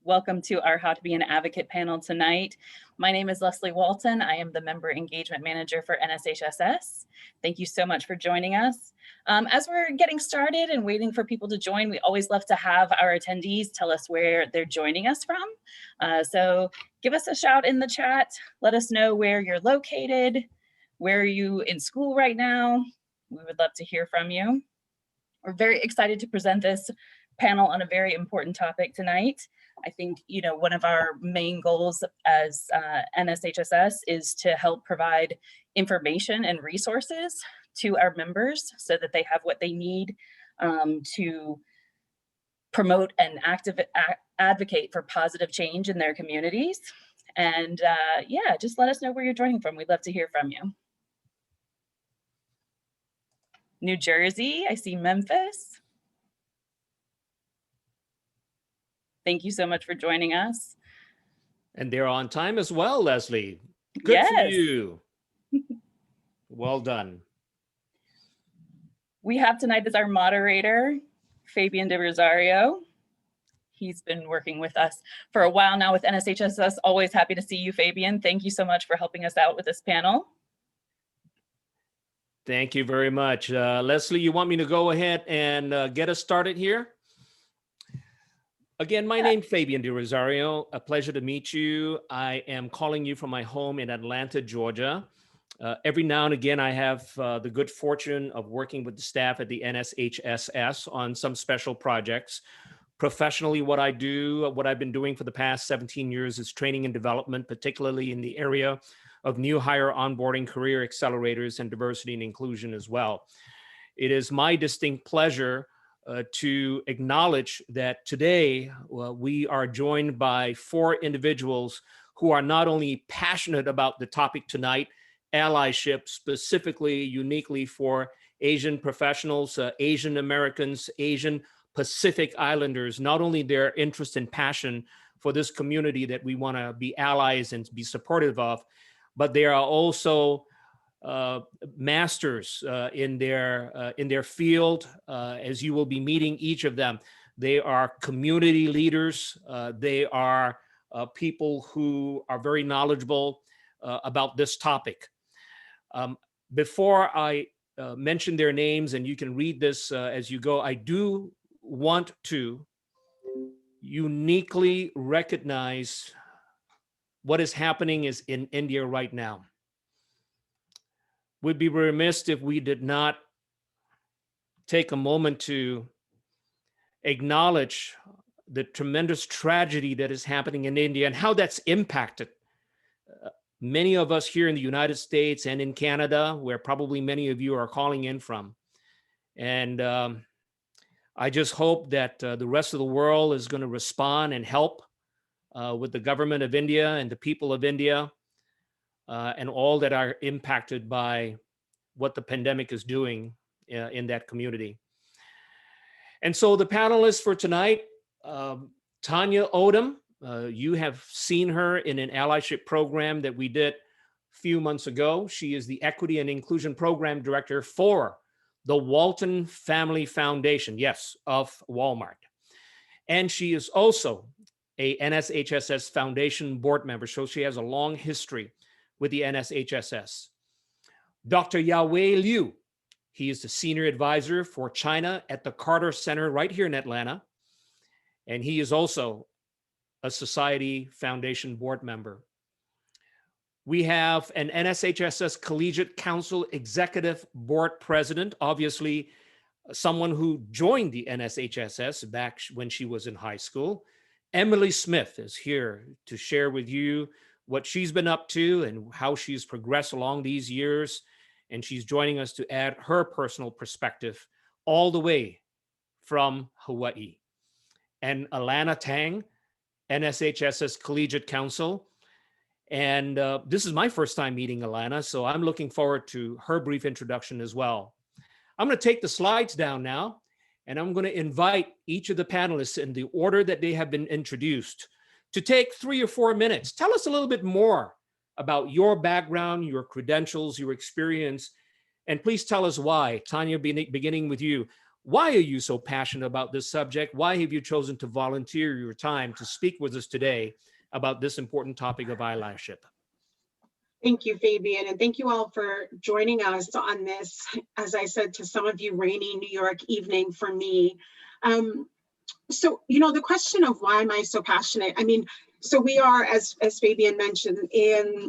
Welcome to our How to Be an Advocate panel tonight. My name is Leslie Walton. I am the Member Engagement Manager for NSHSS. Thank you so much for joining us. As we're getting started and waiting for people to join, we always love to have our attendees tell us where they're joining us from. So give us a shout in the chat. Let us know where you're located. Where are you in school right now? We would love to hear from you. We're very excited to present this panel on a very important topic tonight. I think, one of our main goals as NSHSS is to help provide information and resources to our members so that they have what they need to promote and advocate for positive change in their communities. And yeah, just let us know where you're joining from. We'd love to hear from you. New Jersey, I see Memphis. Thank you so much for joining us. And they're on time as well, Leslie. Good for you. Well done. We have tonight as our moderator, Fabian De Rosario. He's been working with us for a while now with NSHSS. Always happy to see you, Fabian. Thank you so much for helping us out with this panel. Thank you very much. Leslie, you want me to go ahead and get us started here? Again, my name's Fabian De Rosario. A pleasure to meet you. I am calling you from my home in Atlanta, Georgia. Every now and again, I have the good fortune of working with the staff at the NSHSS on some special projects. Professionally, what I've been doing for the past 17 years is training and development, particularly in the area of new hire onboarding, career accelerators, and diversity and inclusion as well. It is my distinct pleasure to acknowledge that today we are joined by 4 individuals who are not only passionate about the topic tonight, allyship, specifically, uniquely for Asian professionals, Asian Americans, Asian Pacific Islanders, not only their interest and passion for this community that we want to be allies and be supportive of, but they are also masters in their field, as you will be meeting each of them. They are community leaders. They are people who are very knowledgeable about this topic. Before I mention their names, and you can read this as you go, I do want to uniquely recognize what is happening in India right now. We'd be remiss if we did not take a moment to acknowledge the tremendous tragedy that is happening in India and how that's impacted many of us here in the United States and in Canada, where probably many of you are calling in from. And I just hope that the rest of the world is going to respond and help with the government of India and the people of India. And all that are impacted by what the pandemic is doing in that community. And so the panelists for tonight, Tanya Odom, you have seen her in an allyship program that we did a few months ago. She is the Equity and Inclusion Program Director for the Walton Family Foundation, yes, of Walmart. And she is also a NSHSS Foundation board member, so she has a long history with the NSHSS. Dr. Yao-Wei Liu, he is the Senior Advisor for China at the Carter Center right here in Atlanta. And he is also a Society Foundation board member. We have an NSHSS Collegiate Council Executive Board President, obviously someone who joined the NSHSS back when she was in high school. Emily Smith is here to share with you what she's been up to and how she's progressed along these years. And she's joining us to add her personal perspective all the way from Hawaii. And Alana Tang, NSHSS Collegiate Council. And this is my first time meeting Alana, so I'm looking forward to her brief introduction as well. I'm going to take the slides down now, and I'm going to invite each of the panelists in the order that they have been introduced to take 3 or 4 minutes. Tell us a little bit more about your background, your credentials, your experience, and please tell us why. Tanya, beginning with you, Why are you so passionate about this subject? Why have you chosen to volunteer your time to speak with us today about this important topic of allyship? Thank you, Fabian, and thank you all for joining us on this, as I said, to some of you, rainy New York evening for me. So, the question of why am I so passionate? I mean, so we are, as Fabian mentioned, in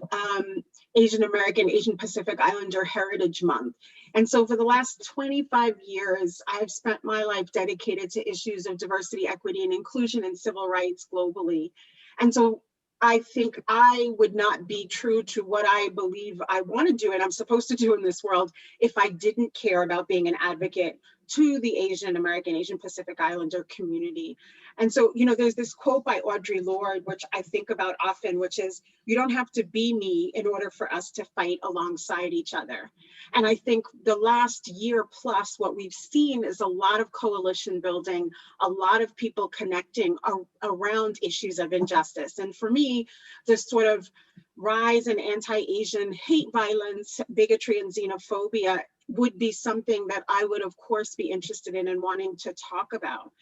Asian American, Asian Pacific Islander Heritage Month. And so for the last 25 years, I've spent my life dedicated to issues of diversity, equity, and inclusion and civil rights globally. And so I think I would not be true to what I believe I want to do and I'm supposed to do in this world if I didn't care about being an advocate to the Asian American, Asian Pacific Islander community. And so, there's this quote by Audre Lorde, which I think about often, which is, you don't have to be me in order for us to fight alongside each other. And I think the last year plus, what we've seen is a lot of coalition building, a lot of people connecting around issues of injustice. And for me, this sort of rise in anti-Asian hate violence, bigotry, and xenophobia would be something that I would, of course, be interested in and wanting to talk about.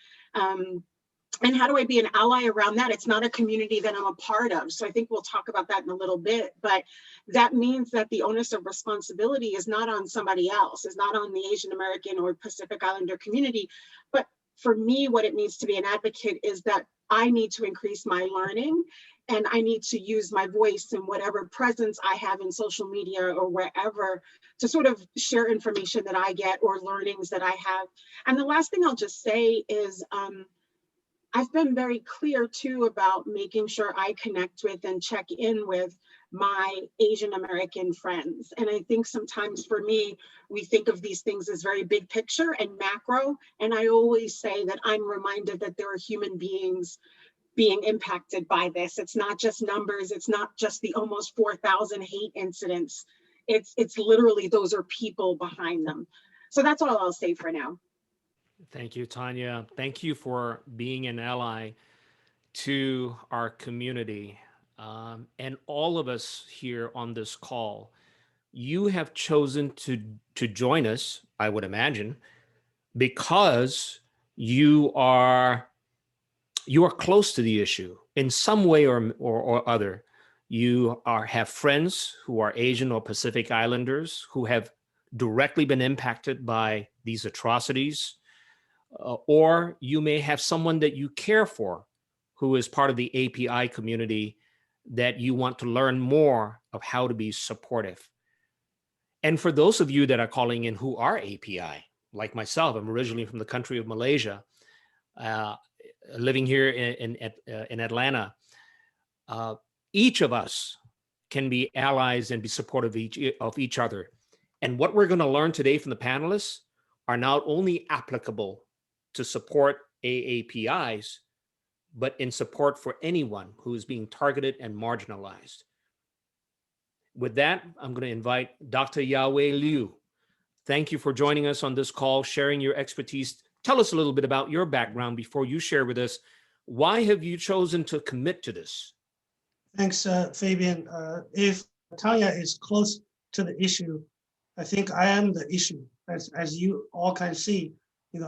And how do I be an ally around that? It's not a community that I'm a part of. So I think we'll talk about that in a little bit, but that means that the onus of responsibility is not on somebody else, is not on the Asian American or Pacific Islander community. But for me, what it means to be an advocate is that I need to increase my learning and I need to use my voice and whatever presence I have in social media or wherever to sort of share information that I get or learnings that I have. And the last thing I'll just say is, I've been very clear too about making sure I connect with and check in with my Asian American friends. And I think sometimes for me, we think of these things as very big picture and macro. And I always say that I'm reminded that there are human beings being impacted by this. It's not just numbers. It's not just the almost 4,000 hate incidents. It's literally, those are people behind them. So that's all I'll say for now. Thank you, Tanya. Thank you for being an ally to our community. And all of us here on this call, you have chosen to join us, I would imagine, because you are close to the issue in some way or other. You have friends who are Asian or Pacific Islanders who have directly been impacted by these atrocities. Or you may have someone that you care for who is part of the API community that you want to learn more of how to be supportive. And for those of you that are calling in who are API, like myself, I'm originally from the country of Malaysia, living here in Atlanta. Each of us can be allies and be supportive of each other. And what we're going to learn today from the panelists are not only applicable to support AAPIs, but in support for anyone who is being targeted and marginalized. With that, I'm going to invite Dr. Yahweh Liu. Thank you for joining us on this call, sharing your expertise. Tell us a little bit about your background before you share with us. Why have you chosen to commit to this? Thanks, Fabian. If Tanya is close to the issue, I think I am the issue. As you all can see,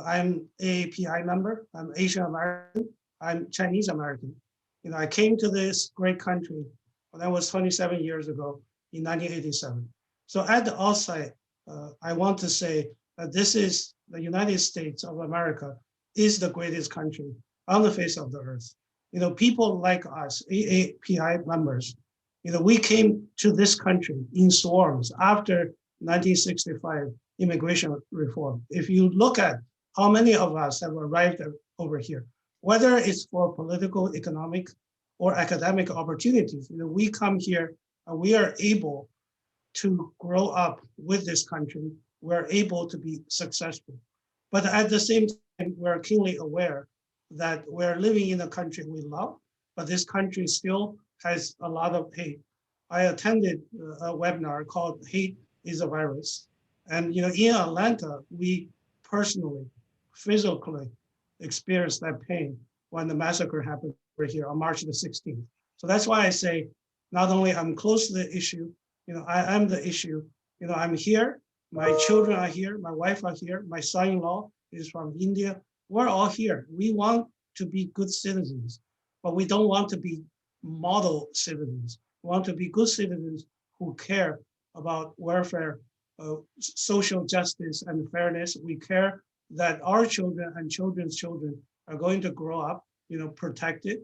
I'm AAPI member, I'm Asian American, I'm Chinese American. I came to this great country when I was 27 years ago in 1987. So at the outset, I want to say that this is the United States of America is the greatest country on the face of the earth. People like us, AAPI members, we came to this country in swarms after 1965 immigration reform. If you look at how many of us have arrived over here, whether it's for political, economic, or academic opportunities, we come here and we are able to grow up with this country. We're able to be successful. But at the same time, we're keenly aware that we're living in a country we love, but this country still has a lot of hate. I attended a webinar called Hate is a Virus. And in Atlanta, we personally, physically experienced that pain when the massacre happened over here on March the 16th. So that's why I say, not only I'm close to the issue, I'm the issue. I'm here, my children are here, my wife are here, my son-in-law, is from India. We're all here. We want to be good citizens, but we don't want to be model citizens. We want to be good citizens who care about welfare, social justice, and fairness. We care that our children and children's children are going to grow up, protected.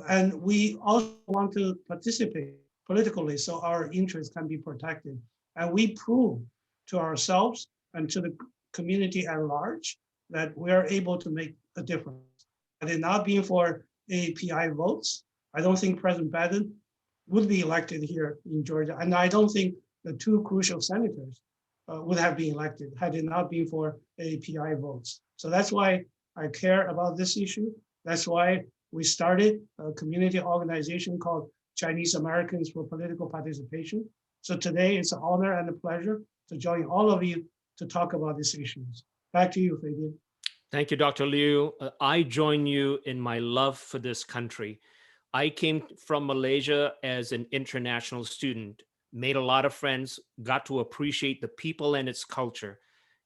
And we also want to participate politically so our interests can be protected. And we prove to ourselves and to the community at large that we are able to make a difference. Had it not been for API votes, I don't think President Biden would be elected here in Georgia. And I don't think the two crucial senators would have been elected had it not been for API votes. So that's why I care about this issue. That's why we started a community organization called Chinese Americans for Political Participation. So today it's an honor and a pleasure to join all of you to talk about these issues. Back to you, Fabian. Thank you, Dr. Liu. I join you in my love for this country. I came from Malaysia as an international student, made a lot of friends, got to appreciate the people and its culture.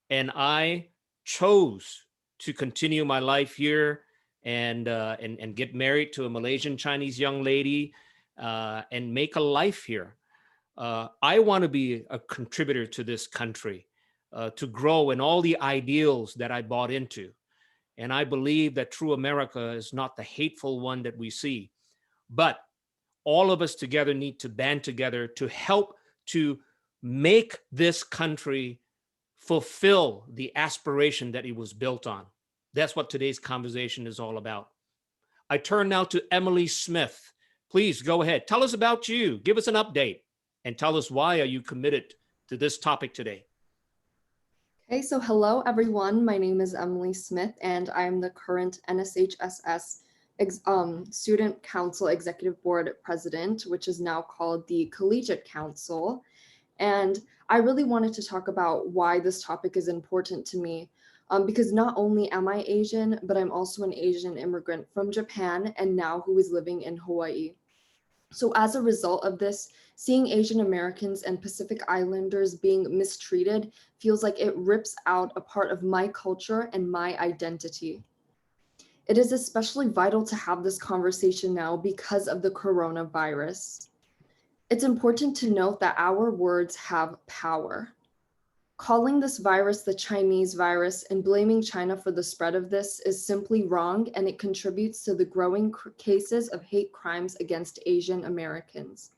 And I chose to continue my life here and get married to a Malaysian Chinese young lady and make a life here. I want to be a contributor to this country, to grow in all the ideals that I bought into. And I believe that true America is not the hateful one that we see, but all of us together need to band together to help to make this country fulfill the aspiration that it was built on. That's what today's conversation is all about. I turn now to Emily Smith. Please go ahead. Tell us about you. Give us an update and tell us why are you committed to this topic today. Okay, so hello everyone. My name is Emily Smith and I'm the current NSHSS Student Council Executive Board President, which is now called the Collegiate Council. And I really wanted to talk about why this topic is important to me, because not only am I Asian, but I'm also an Asian immigrant from Japan and now who is living in Hawaii. So as a result of this, seeing Asian Americans and Pacific Islanders being mistreated feels like it rips out a part of my culture and my identity. It is especially vital to have this conversation now because of the coronavirus. It's important to note that our words have power. Calling this virus the Chinese virus and blaming China for the spread of this is simply wrong, and it contributes to the growing cases of hate crimes against Asian Americans.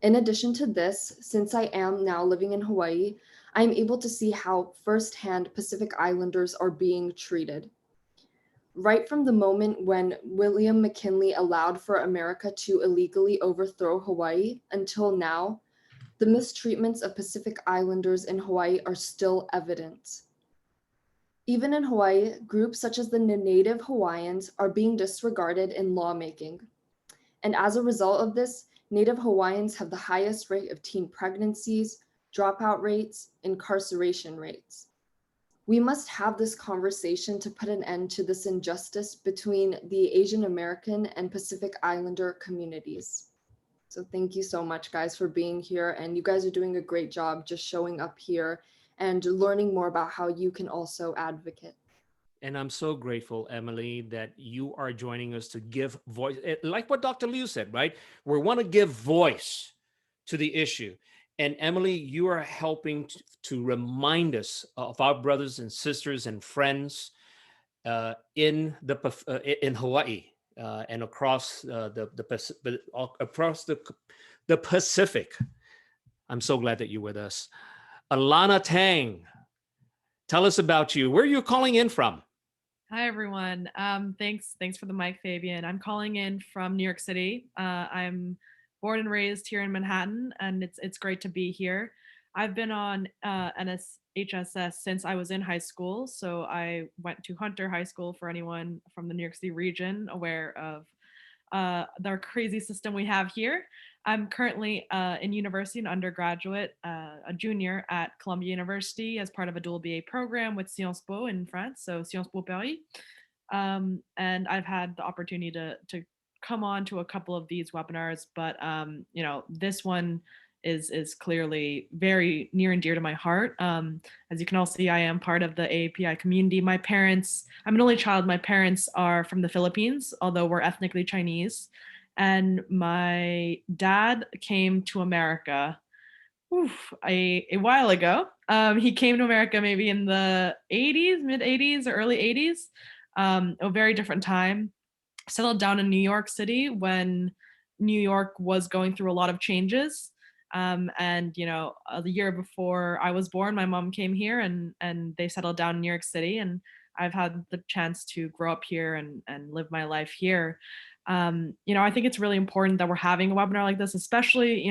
In addition to this, since I am now living in Hawaii, I'm able to see how firsthand Pacific Islanders are being treated. Right from the moment when William McKinley allowed for America to illegally overthrow Hawaii until now, the mistreatments of Pacific Islanders in Hawaii are still evident. Even in Hawaii, groups such as the Native Hawaiians are being disregarded in lawmaking. And as a result of this, Native Hawaiians have the highest rate of teen pregnancies, dropout rates, incarceration rates. We must have this conversation to put an end to this injustice between the Asian American and Pacific Islander communities. So thank you so much, guys, for being here. And you guys are doing a great job just showing up here and learning more about how you can also advocate. And I'm so grateful, Emily, that you are joining us to give voice, like what Dr. Liu said, right? We want to give voice to the issue. And Emily, you are helping to remind us of our brothers and sisters and friends in Hawaii and across the Pacific. I'm so glad that you're with us. Alana Tang, tell us about you. Where are you calling in from? Hi, everyone. Thanks for the mic, Fabian. I'm calling in from New York City. I'm born and raised here in Manhattan, and it's great to be here. I've been on NSHSS since I was in high school. So I went to Hunter High School, for anyone from the New York City region aware of the crazy system we have here. I'm currently in university, an undergraduate, a junior at Columbia University as part of a dual BA program with Sciences Po in France, so Sciences Po Paris. And I've had the opportunity to come on to a couple of these webinars, but this one is clearly very near and dear to my heart. As you can all see, I am part of the AAPI community. My parents, I'm an only child. My parents are from the Philippines, although we're ethnically Chinese. And my dad came to America a while ago. He came to America maybe in the 80s, mid 80s or early 80s, a very different time. Settled down in New York City when New York was going through a lot of changes. And the year before I was born, my mom came here and they settled down in New York City, and I've had the chance to grow up here and live my life here. I think it's really important that we're having a webinar like this, especially,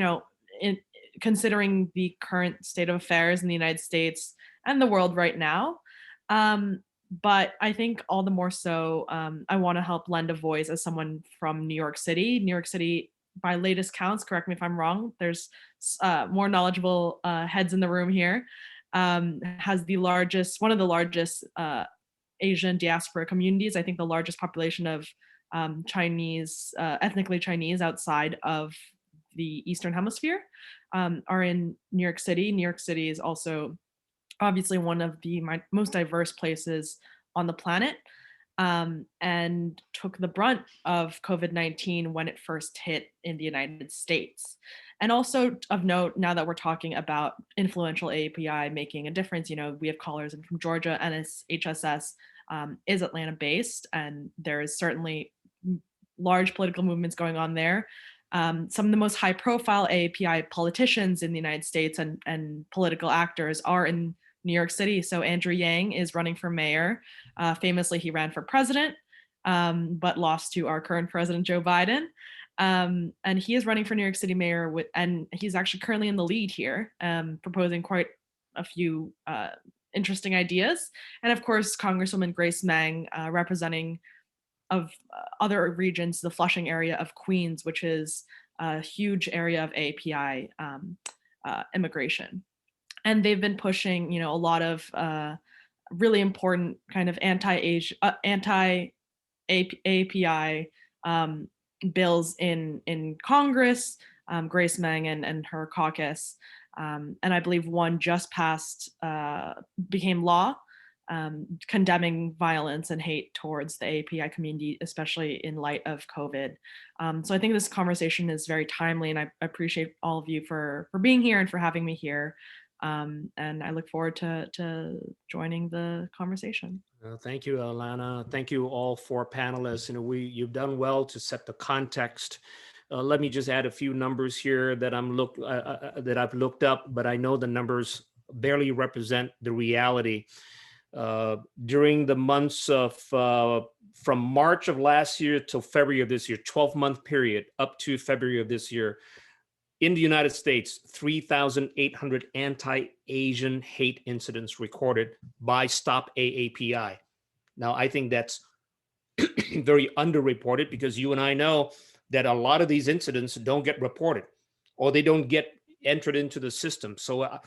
considering the current state of affairs in the United States and the world right now. But I think all the more so, I want to help lend a voice as someone from New York City. New York City, by latest counts, correct me if I'm wrong, there's more knowledgeable heads in the room here, has one of the largest Asian diaspora communities. I think the largest population of Chinese, ethnically Chinese outside of the Eastern Hemisphere are in New York City. New York City is also obviously one of the most diverse places on the planet, and took the brunt of COVID-19 when it first hit in the United States. And also of note, now that we're talking about influential AAPI making a difference, we have callers in from Georgia. NSHSS is Atlanta based, and there is certainly large political movements going on there. Some of the most high profile AAPI politicians in the United States and political actors are in New York City. So Andrew Yang is running for mayor. Famously, he ran for president, but lost to our current president, Joe Biden. And he is running for New York City mayor, and he's actually currently in the lead here, proposing quite a few interesting ideas. And of course, Congresswoman Grace Meng, representing of other regions, the Flushing area of Queens, which is a huge area of AAPI immigration. And they've been pushing, a lot of really important kind of anti-AAPI bills in Congress, Grace Meng and her caucus. And I believe one just passed, became law, condemning violence and hate towards the AAPI community, especially in light of COVID. So I think this conversation is very timely, and I appreciate all of you for being here and for having me here. And I look forward to joining the conversation. Thank you, Alana. Thank you all four panelists. You've done well to set the context. Let me just add a few numbers here that I've looked up, but I know the numbers barely represent the reality. During the months of from March of last year till February of this year, 12-month period up to February of this year, in the United States, 3,800 anti-Asian hate incidents recorded by Stop AAPI. Now, I think that's very underreported, because you and I know that a lot of these incidents don't get reported, or they don't get entered into the system. So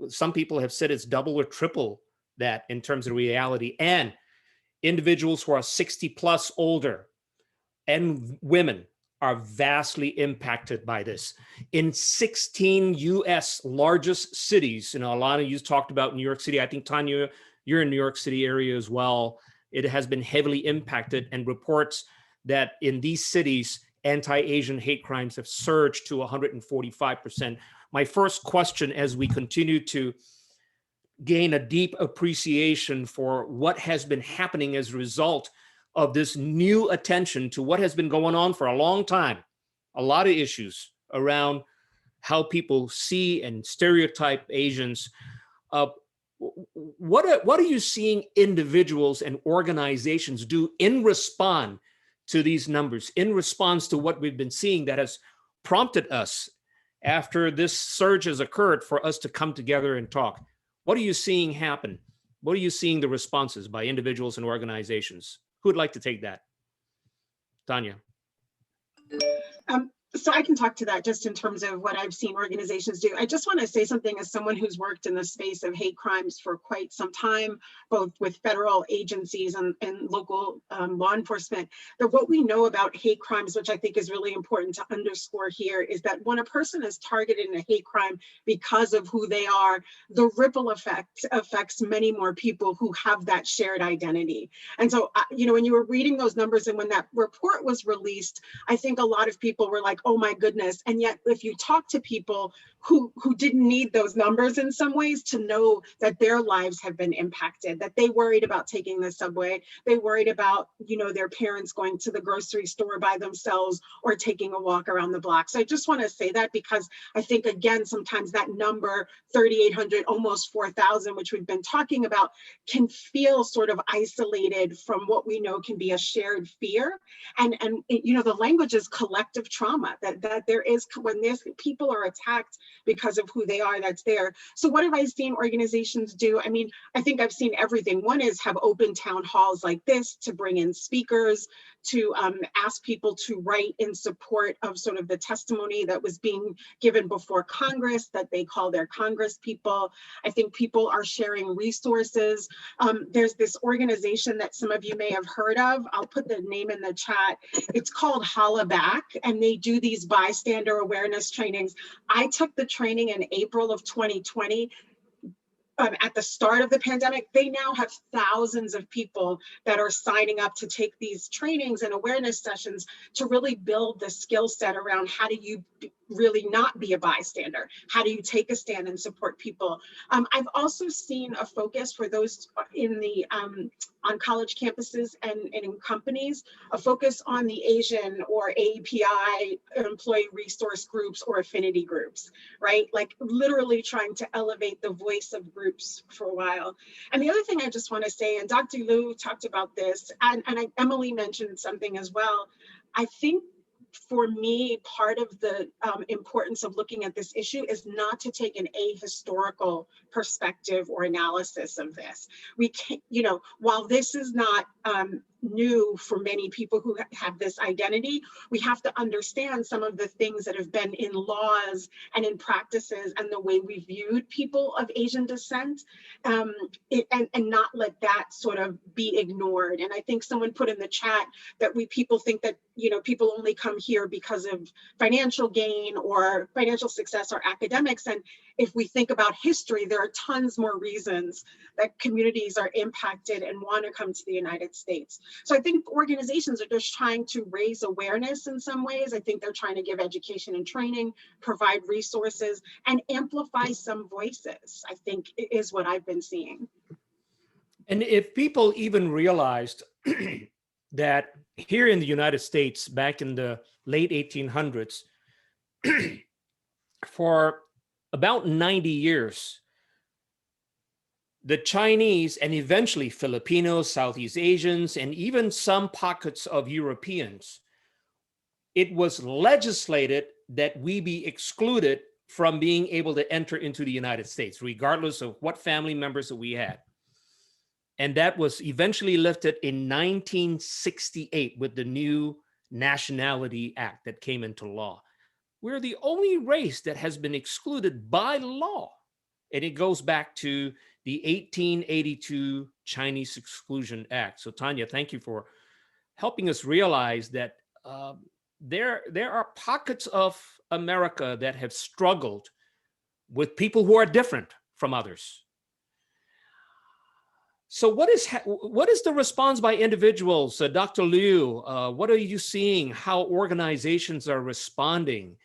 some people have said it's double or triple that in terms of reality. And individuals who are 60 plus older and women are vastly impacted by this. In 16 US largest cities, Alana, you talked about New York City. I think, Tanya, you're in New York City area as well. It has been heavily impacted, and reports that in these cities, anti-Asian hate crimes have surged to 145%. My first question, as we continue to gain a deep appreciation for what has been happening as a result of this new attention to what has been going on for a long time, a lot of issues around how people see and stereotype Asians. What are you seeing individuals and organizations do in response to these numbers, in response to what we've been seeing that has prompted us, after this surge has occurred, for us to come together and talk? What are you seeing happen? What are you seeing the responses by individuals and organizations? Who would like to take that? Tanya. So I can talk to that just in terms of what I've seen organizations do. I just want to say something as someone who's worked in the space of hate crimes for quite some time, both with federal agencies and local law enforcement, that what we know about hate crimes, which I think is really important to underscore here, is that when a person is targeted in a hate crime because of who they are, the ripple effect affects many more people who have that shared identity. And so, when you were reading those numbers and when that report was released, I think a lot of people were like, oh my goodness. And yet, if you talk to people who didn't need those numbers in some ways to know that their lives have been impacted, that they worried about taking the subway, they worried about, their parents going to the grocery store by themselves or taking a walk around the block. So I just want to say that because I think, again, sometimes that number, 3,800, almost 4,000, which we've been talking about, can feel sort of isolated from what we know can be a shared fear. And the language is collective trauma, that there is, when people are attacked because of who they are, that's there. So what have I seen organizations do? I mean, I think I've seen everything. One is have open town halls like this to bring in speakers, to ask people to write in support of sort of the testimony that was being given before Congress, that they call their Congress people. I think people are sharing resources. There's this organization that some of you may have heard of. I'll put the name in the chat. It's called Holla Back, and they do these bystander awareness trainings. I took the training in April of 2020. At the start of the pandemic. They now have thousands of people that are signing up to take these trainings and awareness sessions to really build the skill set around how do you really not be a bystander? How do you take a stand and support people? I've also seen a focus for those in the on college campuses and in companies, a focus on the Asian or API employee resource groups or affinity groups, right? Like literally trying to elevate the voice of groups for a while. And the other thing I just want to say, and Dr. Liu talked about this, and Emily mentioned something as well. I think for me, part of the importance of looking at this issue is not to take an ahistorical perspective or analysis of this. We can't, while this is not new for many people who have this identity, we have to understand some of the things that have been in laws and in practices and the way we viewed people of Asian descent, and not let that sort of be ignored. And I think someone put in the chat that people think that, people only come here because of financial gain or financial success or academics. And if we think about history, there are tons more reasons that communities are impacted and want to come to the United States. So I think organizations are just trying to raise awareness in some ways. I think they're trying to give education and training, provide resources, and amplify some voices, I think is what I've been seeing. And if people even realized that here in the United States, back in the late 1800s, for about 90 years, the Chinese and eventually Filipinos, Southeast Asians, and even some pockets of Europeans, it was legislated that we be excluded from being able to enter into the United States, regardless of what family members that we had. And that was eventually lifted in 1968 with the new Nationality Act that came into law. We're the only race that has been excluded by law. And it goes back to the 1882 Chinese Exclusion Act. So Tanya, thank you for helping us realize that there are pockets of America that have struggled with people who are different from others. So what is the response by individuals? Dr. Liu, what are you seeing? How organizations are responding?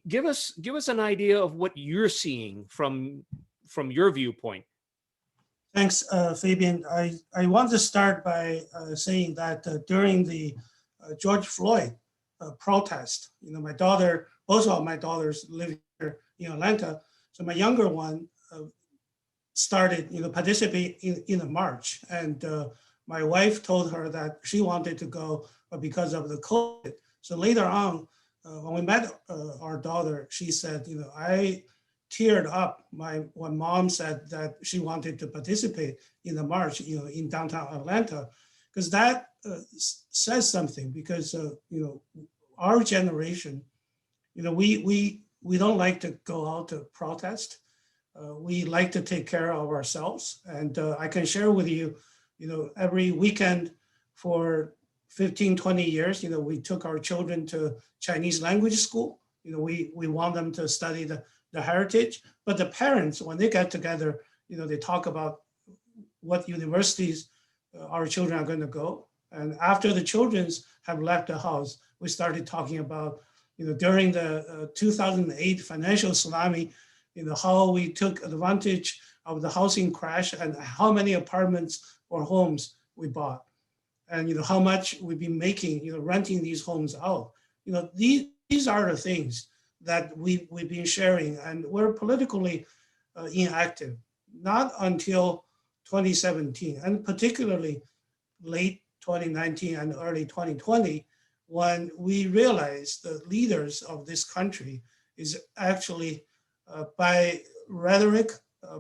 Give us an idea of what you're seeing from your viewpoint. Thanks, Fabian. I want to start by saying that during the George Floyd protest, my daughter, both of my daughters live here in Atlanta. So my younger one started, participate in the march, and my wife told her that she wanted to go, but because of the COVID. So later on, when we met our daughter, she said, I teared up when mom said that she wanted to participate in the march, in downtown Atlanta, because that says something. Because our generation we don't like to go out to protest. We like to take care of ourselves. And I can share with you, every weekend for 15, 20 years, we took our children to Chinese language school. We want them to study the heritage, but the parents, when they get together, they talk about what universities our children are going to go. And after the children have left the house, we started talking about, during the 2008 financial tsunami, how we took advantage of the housing crash and how many apartments or homes we bought. And how much we've been making, renting these homes out. These are the things that we've been sharing, and we're politically inactive, not until 2017, and particularly late 2019 and early 2020, when we realized the leaders of this country is actually by rhetoric,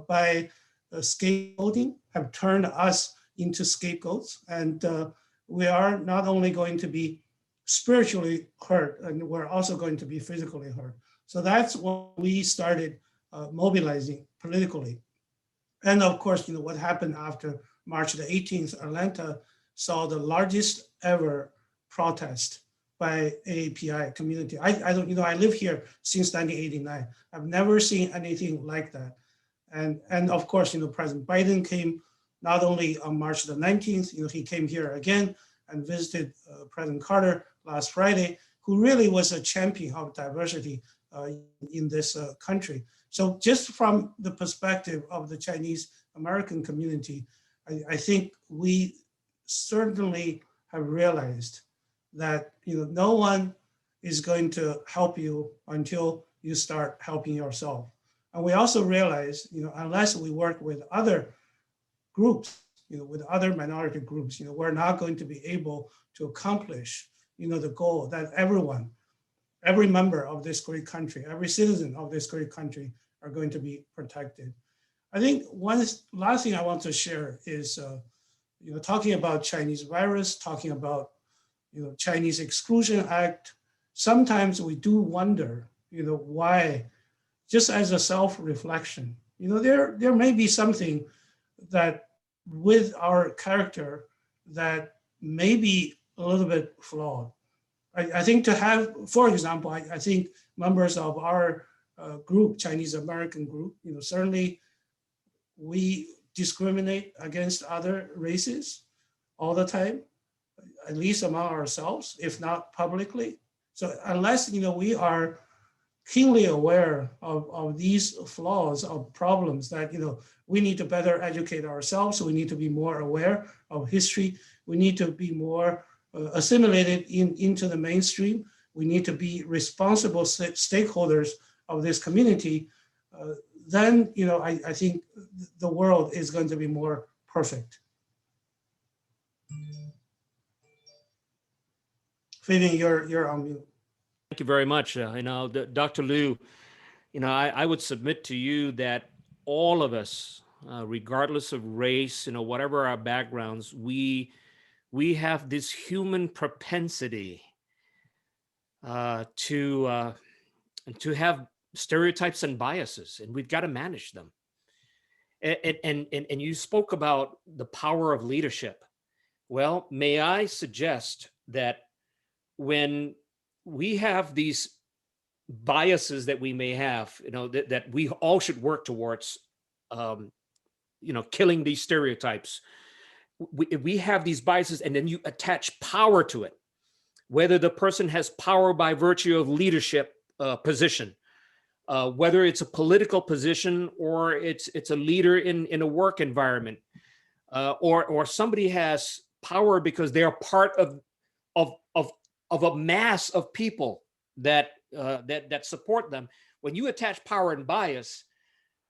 by scapegoating, have turned us into scapegoats. And we are not only going to be spiritually hurt, and we're also going to be physically hurt. So that's when we started mobilizing politically. And of course, what happened after March the 18th, Atlanta saw the largest ever protest by AAPI community. I don't, I live here since 1989. I've never seen anything like that. And of course, President Biden came not only on March the 19th, he came here again and visited President Carter last Friday, who really was a champion of diversity in this country. So just from the perspective of the Chinese American community, I think we certainly have realized that no one is going to help you until you start helping yourself. And we also realize, unless we work with other groups, with other minority groups, we're not going to be able to accomplish, the goal that every member of this great country, every citizen of this great country are going to be protected. I think one last thing I want to share is, talking about Chinese virus, talking about, Chinese Exclusion Act. Sometimes we do wonder, why, just as a self-reflection, there may be something that with our character that may be a little bit flawed. I think to have, for example, I think members of our group, Chinese American group, certainly we discriminate against other races all the time, at least among ourselves, if not publicly. So unless, we are keenly aware of these flaws, of problems that, we need to better educate ourselves. So we need to be more aware of history. We need to be more assimilated into the mainstream. We need to be responsible stakeholders of this community. Then, I think the world is going to be more perfect. Fabian, you're on mute. Thank you very much. Dr. Liu, I would submit to you that all of us, regardless of race, whatever our backgrounds, we have this human propensity to have stereotypes and biases, and we've got to manage them. And you spoke about the power of leadership. Well, may I suggest that when we have these biases that we may have, that we all should work towards, killing these stereotypes. We have these biases, and then you attach power to it, whether the person has power by virtue of leadership position, whether it's a political position or it's a leader in a work environment, or somebody has power because they are part of a mass of people that support them. When you attach power and bias,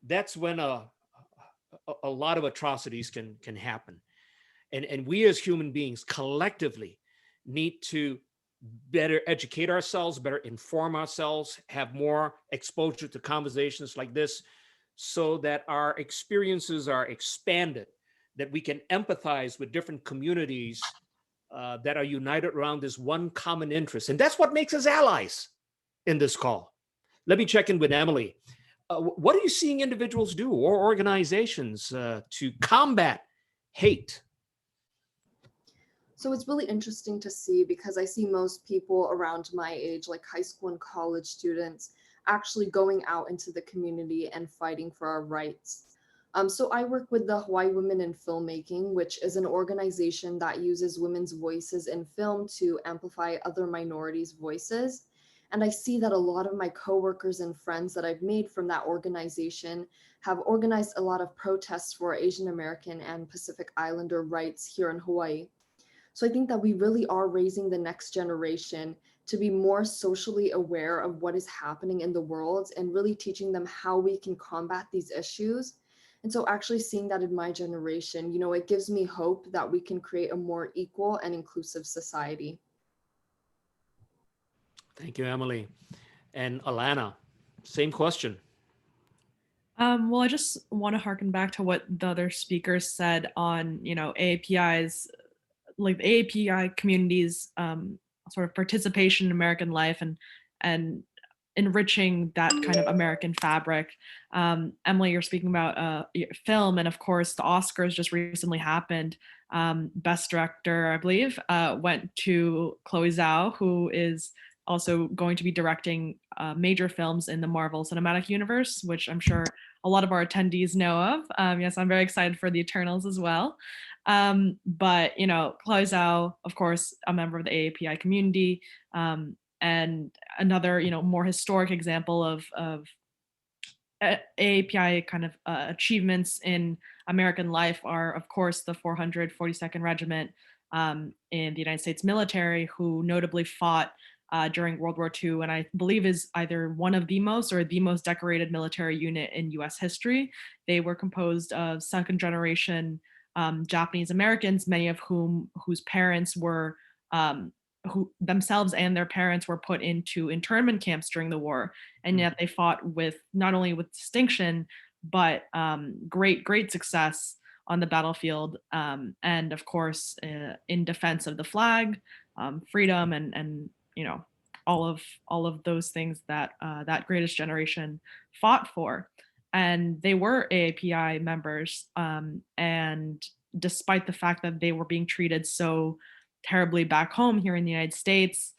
that's when a lot of atrocities can happen. And we as human beings collectively need to better educate ourselves, better inform ourselves, have more exposure to conversations like this, so that our experiences are expanded, that we can empathize with different communities that are united around this one common interest. And that's what makes us allies. in this call. Let me check in with Emily. What are you seeing individuals do or organizations to combat hate? So it's really interesting to see because I see most people around my age, like high school and college students, actually going out into the community and fighting for our rights. So I work with the Hawaii Women in Filmmaking, which is an organization that uses women's voices in film to amplify other minorities' voices. And I see that a lot of my coworkers and friends that I've made from that organization have organized a lot of protests for Asian American and Pacific Islander rights here in Hawaii. So I think that we really are raising the next generation to be more socially aware of what is happening in the world and really teaching them how we can combat these issues. And so actually seeing that in my generation, it gives me hope that we can create a more equal and inclusive society. Thank you, Emily. And Alana, same question. Well, I just want to harken back to what the other speakers said on, AAPI's, like the AAPI community's sort of participation in American life and enriching that kind of American fabric. Emily, you're speaking about film, and of course, the Oscars just recently happened. Best Director, I believe, went to Chloe Zhao, who is also going to be directing major films in the Marvel Cinematic Universe, which I'm sure a lot of our attendees know of. Yes, I'm very excited for the Eternals as well. But Chloe Zhao, of course, a member of the AAPI community, and another, more historic example of AAPI kind of achievements in American life are, of course, the 442nd Regiment in the United States military, who notably fought during World War II, and I believe is either one of the most or the most decorated military unit in US history. They were composed of second generation Japanese Americans, many of whose parents were who themselves and their parents were put into internment camps during the war, and yet they fought with not only with distinction but great success on the battlefield, and of course in defense of the flag, freedom, and all of those things that that greatest generation fought for. And they were AAPI members, and despite the fact that they were being treated so terribly back home here in the United States,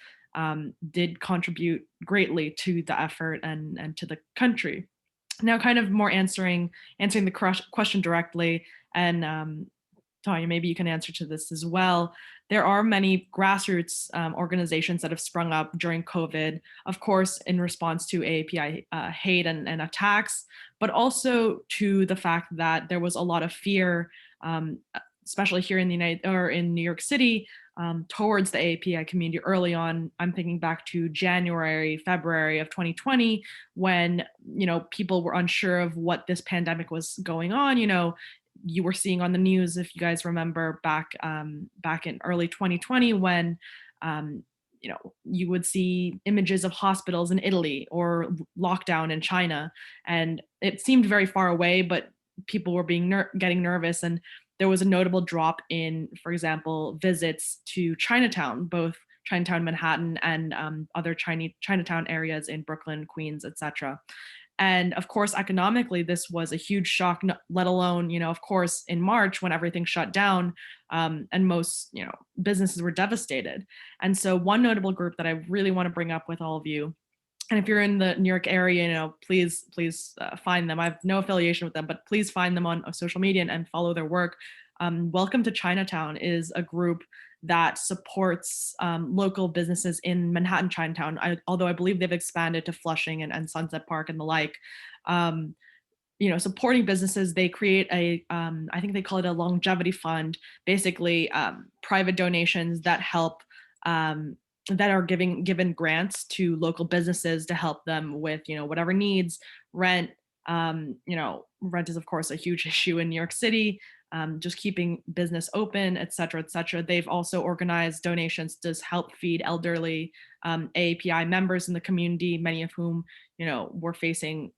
did contribute greatly to the effort and to the country. Now, kind of more answering the question directly, and Tanya, maybe you can answer to this as well. There are many grassroots organizations that have sprung up during COVID, of course, in response to AAPI hate and attacks, but also to the fact that there was a lot of fear, especially here in in New York City, towards the AAPI community early on. I'm thinking back to January, February of 2020, when people were unsure of what this pandemic was going on. You were seeing on the news, if you guys remember, back in early 2020, when you would see images of hospitals in Italy or lockdown in China, and it seemed very far away, but people were getting nervous, and there was a notable drop in, for example, visits to Chinatown, both Chinatown, Manhattan, and other Chinatown areas in Brooklyn, Queens, etc. And of course, economically, this was a huge shock, let alone, of course, in March when everything shut down, and most, businesses were devastated. And so one notable group that I really want to bring up with all of you, and if you're in the New York area, please find them. I have no affiliation with them, but please find them on social media and follow their work. Welcome to Chinatown is a group that supports local businesses in Manhattan, Chinatown, although I believe they've expanded to Flushing and Sunset Park and the like. Supporting businesses, they create I think they call it a longevity fund, basically private donations that help, that are given grants to local businesses to help them with, whatever needs, rent. Rent is of course a huge issue in New York City. Just keeping business open, et cetera, et cetera. They've also organized donations to help feed elderly AAPI members in the community, many of whom, were facing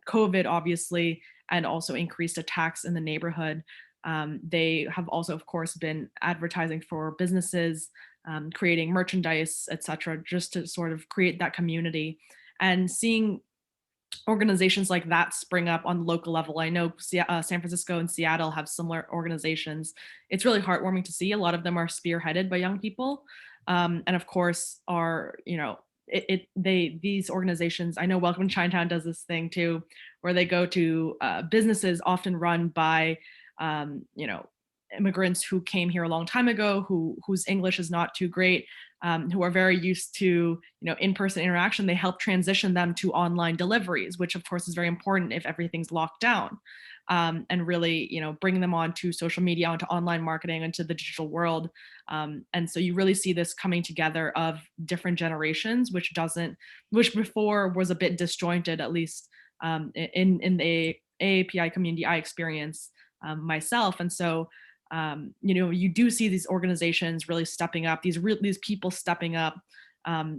COVID, obviously, and also increased attacks in the neighborhood. They have also, of course, been advertising for businesses creating merchandise, etc., just to sort of create that community. And seeing organizations like that spring up on the local level. I know San Francisco and Seattle have similar organizations. It's really heartwarming to see. A lot of them are spearheaded by young people, and of course are, these organizations. I know Welcome to Chinatown does this thing too, where they go to businesses often run by immigrants who came here a long time ago, whose English is not too great, who are very used to in-person interaction. They help transition them to online deliveries, which of course is very important if everything's locked down, and really bring them onto social media, onto online marketing, into the digital world. And so you really see this coming together of different generations, which before was a bit disjointed, at least in the AAPI community I experience myself. And so you do see these organizations really stepping up, these people stepping up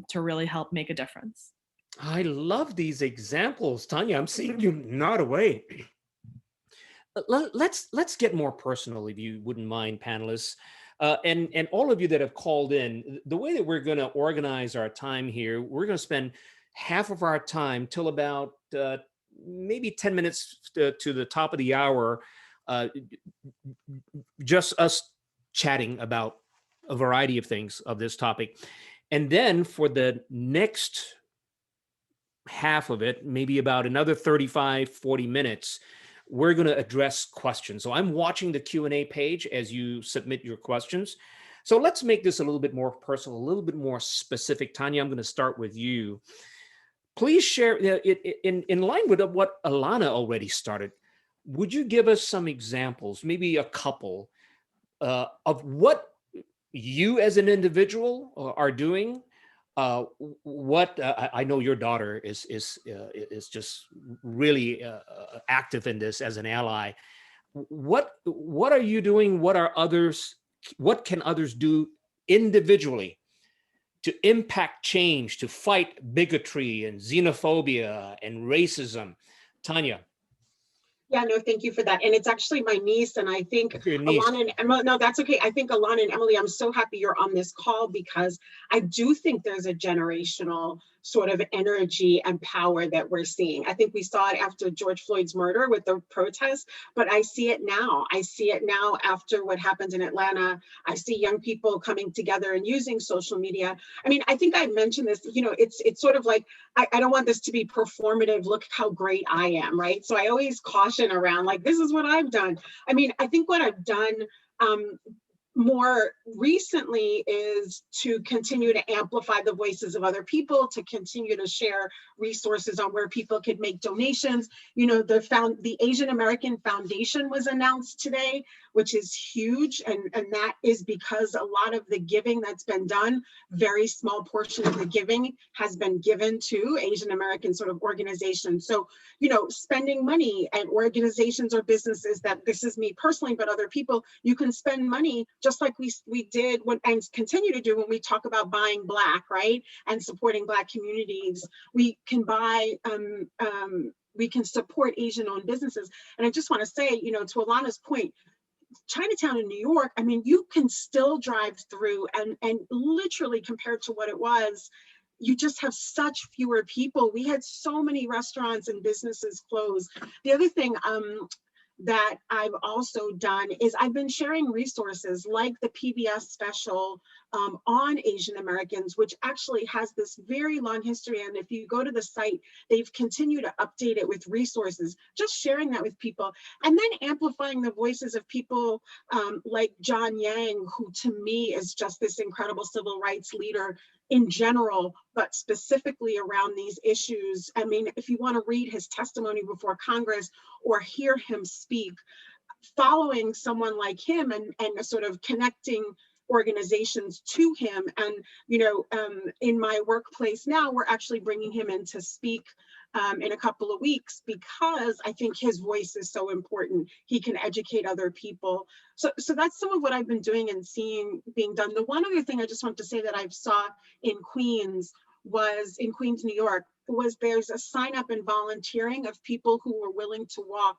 to really help make a difference. I love these examples, Tanya. I'm seeing you nod away. Let's get more personal, if you wouldn't mind, panelists, and all of you that have called in. The way that we're going to organize our time here, we're going to spend half of our time till about maybe 10 minutes to the top of the hour, just us chatting about a variety of things of this topic. And then for the next half of it, maybe about another 35, 40 minutes, we're going to address questions. So I'm watching the Q&A page as you submit your questions. So let's make this a little bit more personal, a little bit more specific. Tanya, I'm going to start with you. Please share, in line with what Alana already started, would you give us some examples, maybe a couple, of what you as an individual are doing? I know your daughter is just really active in this as an ally. What are you doing? What can others do individually to impact change, to fight bigotry and xenophobia and racism? Tanya. Yeah, no, thank you for that. And it's actually my niece, and I think Your niece. Alana and Emily, no, that's okay. I think Alana and Emily, I'm so happy you're on this call, because I do think there's a generational sort of energy and power that we're seeing. I think we saw it after George Floyd's murder with the protests, but I see it now. I see it now after what happened in Atlanta. I see young people coming together and using social media. I mean, I think I mentioned this, it's sort of like, I don't want this to be performative, look how great I am, right? So I always caution around, like, this is what I've done. I mean, I think what I've done more recently is to continue to amplify the voices of other people, to continue to share resources on where people could make donations. The Asian American Foundation was announced today, which is huge. And that is because a lot of the giving that's been done, very small portion of the giving has been given to Asian American sort of organizations. So, spending money at organizations or businesses that, this is me personally, but other people, you can spend money just like we did and continue to do when we talk about buying Black, right? And supporting Black communities. We can buy, we can support Asian-owned businesses. And I just want to say, to Alana's point, Chinatown in New York, I mean, you can still drive through and literally compared to what it was, you just have such fewer people. We had so many restaurants and businesses close. The other thing that I've also done is I've been sharing resources like the PBS special on Asian Americans, which actually has this very long history. And if you go to the site, they've continued to update it with resources, just sharing that with people. And then amplifying the voices of people like John Yang, who to me is just this incredible civil rights leader in general, but specifically around these issues. I mean, if you want to read his testimony before Congress or hear him speak, following someone like him and sort of connecting organizations to him. And, in my workplace now, we're actually bringing him in to speak in a couple of weeks, because I think his voice is so important. He can educate other people. So that's some of what I've been doing and seeing being done. The one other thing I just want to say that I saw in Queens, New York, was there's a sign up and volunteering of people who were willing to walk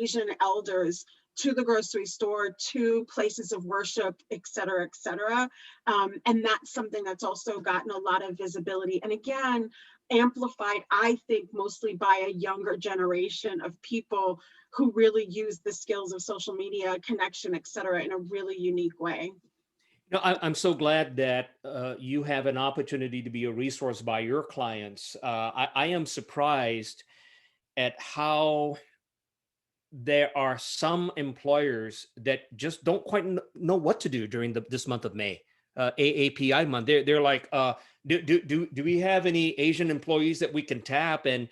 Asian elders to the grocery store, to places of worship, et cetera, et cetera. And that's something that's also gotten a lot of visibility. And again, amplified, I think, mostly by a younger generation of people who really use the skills of social media, connection, et cetera, in a really unique way. I'm so glad that you have an opportunity to be a resource by your clients. I am surprised at how there are some employers that just don't quite know what to do during this month of May, AAPI month. They're like, do we have any Asian employees that we can tap? And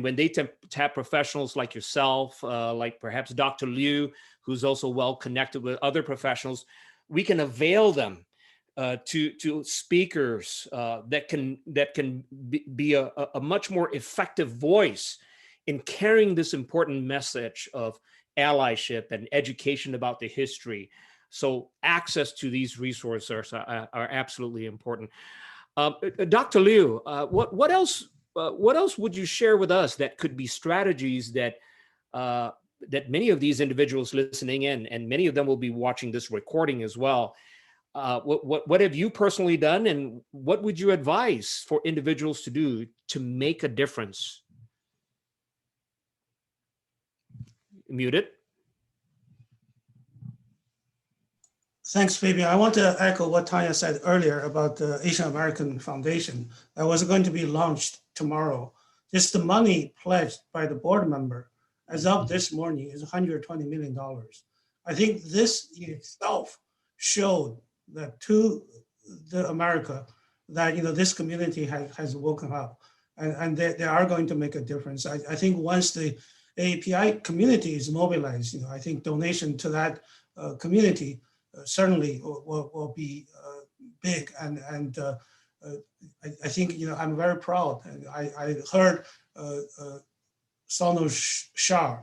when they tap professionals like yourself, like perhaps Dr. Liu, who's also well connected with other professionals, we can avail them to speakers that can be a much more effective voice in carrying this important message of allyship and education about the history. So access to these resources are absolutely important. Dr. Liu, what else would you share with us that could be strategies that many of these individuals listening in, and many of them will be watching this recording as well, what have you personally done, and what would you advise for individuals to do to make a difference? Muted. Thanks, Fabian. I want to echo what Tanya said earlier about the Asian American Foundation that was going to be launched tomorrow. Just the money pledged by the board member as of this morning is $120 million. I think this itself showed that to the America that this community has woken up, and they are going to make a difference. I think once the API community is mobilized, I think donation to that community certainly will be big. And I think I'm very proud. I heard Sonal Shah,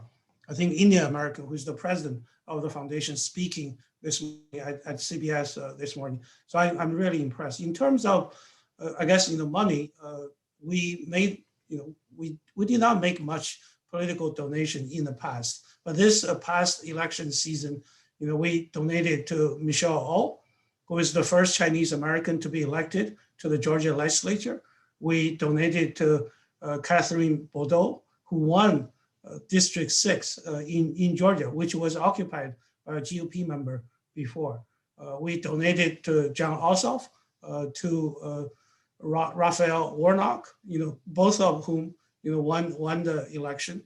I think Indian American, who's the president of the foundation, speaking this morning at CBS this morning. So I'm really impressed. In terms of, I guess, money, we made, we did not make much political donation in the past, but this past election season, we donated to Michelle Oh, who is the first Chinese American to be elected to the Georgia legislature. We donated to Catherine Bordeaux, who won District 6 in Georgia, which was occupied by a GOP member before. We donated to John Ossoff, to Raphael Warnock, both of whom won the election.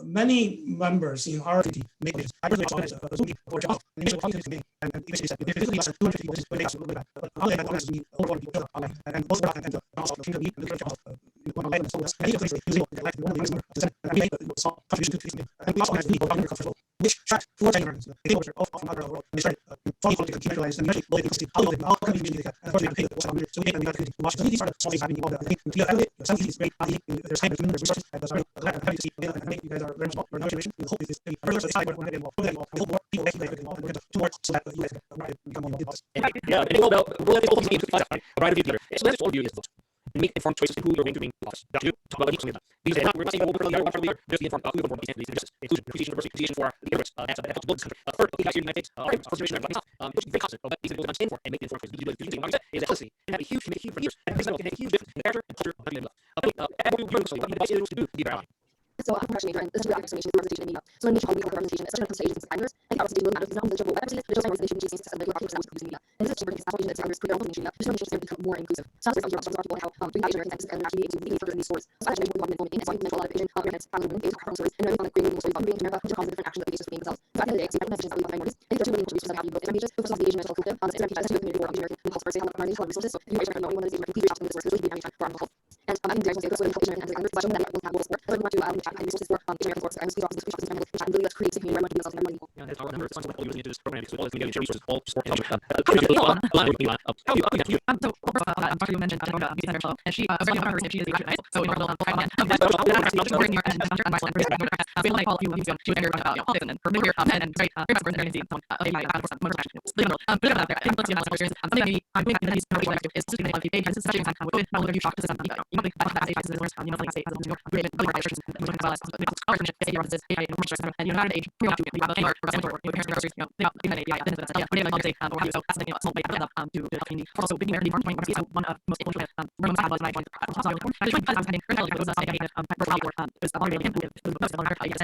Many members in our community make this. I personally organized a for job. And eventually said, if it's 250 people, it's really bad. But how they had organized me, over people online, and both and also came to me and the job. One of my so that's many of these using the life one of the members and we made a small contribution to this. And we also organized people under control, which tracked 4 Chinese Americans. They were all from other world. And they started following politics, decentralized, and usually loyal to how they how can we communicate that? And of course we have to pay the so we made a community to watch. So these are the small things happening involved. I think some of these is great. There's time and resources. And that's very glad to see. And I think you guys are very small. We're no generation. We hope this is further to the side where we're going to get involved. We hope more people actually get involved and we're going to do more so that you guys can become more involved. Yeah, and we'll let all these right of you here. So let's all of you is vote. Make informed choices in who you're going to bring in office. Dr. Talk about what these days, we're not saying we're going to one from the other, just be informed about who you're going to bring in justice, inclusion, appreciation, diversity, appreciation for the immigrants. That's a helps build this country. Third, the guys here in the United States, first generation of which is very constant of what these individuals stand for and make informed choices. The thing like I said is that policy can have a huge, for years, and things that can make a huge difference in the character and culture of the United States. And what we learn, so what we advise individuals to do to be very ally. So I'm a professional major, and this is really explanation of representation in media. So in media, we call representation, especially when it comes to Asians and survivors. I think representation really matters because not only does it show what representation, but it shows representation in success and like our that was producing media. And this is super because that's what Asians and survivors create their own media. There's no nation to become more inclusive. So that's why I'm talking about how bring Asian American senses and actually be able to further in these stories. So I actually really want to involvement in it. So I implement a lot of Asian Americans, family women, Asian stories, and really want to create meaningful stories about bringing to America, which are causes different actions that the Asians are being themselves. So at the end of the day, I see representations that we want to find I think there are 2 million contributions that have you both Asian pages. First off, the Asian American Collective, it's Instagram page. I actually do a community board of Asian American calls for saying how our resources. So if you Asian American know anyone that is Asian American, please reach out to me with this work. It's really having time for our health. And I think the Asian American Collective and Asian American that will have support. So I want to chat and resources for Asian American sources. I was speaking about this and really let's create something where everyone can be themselves and everyone equal. Yeah, that's our number. It's also all using into this program because all this media and resources all support You mentioned Bystander Fellow, and she was very she is the so in our little program, bring your attention to and so like all of you and politics and her career and very much for the so I think let's get something maybe I'm doing that he's really active is something that if this is such a time with not you shocked to something you know like that as a worst you know like say as you know great other restrictions and you know it's partnership is this AI and you know at age you have to have a or you know they have AI so that's the small way to the community also being very important point so one of most important rooms I was like so I just was having really was I had was the volume with most of our ideas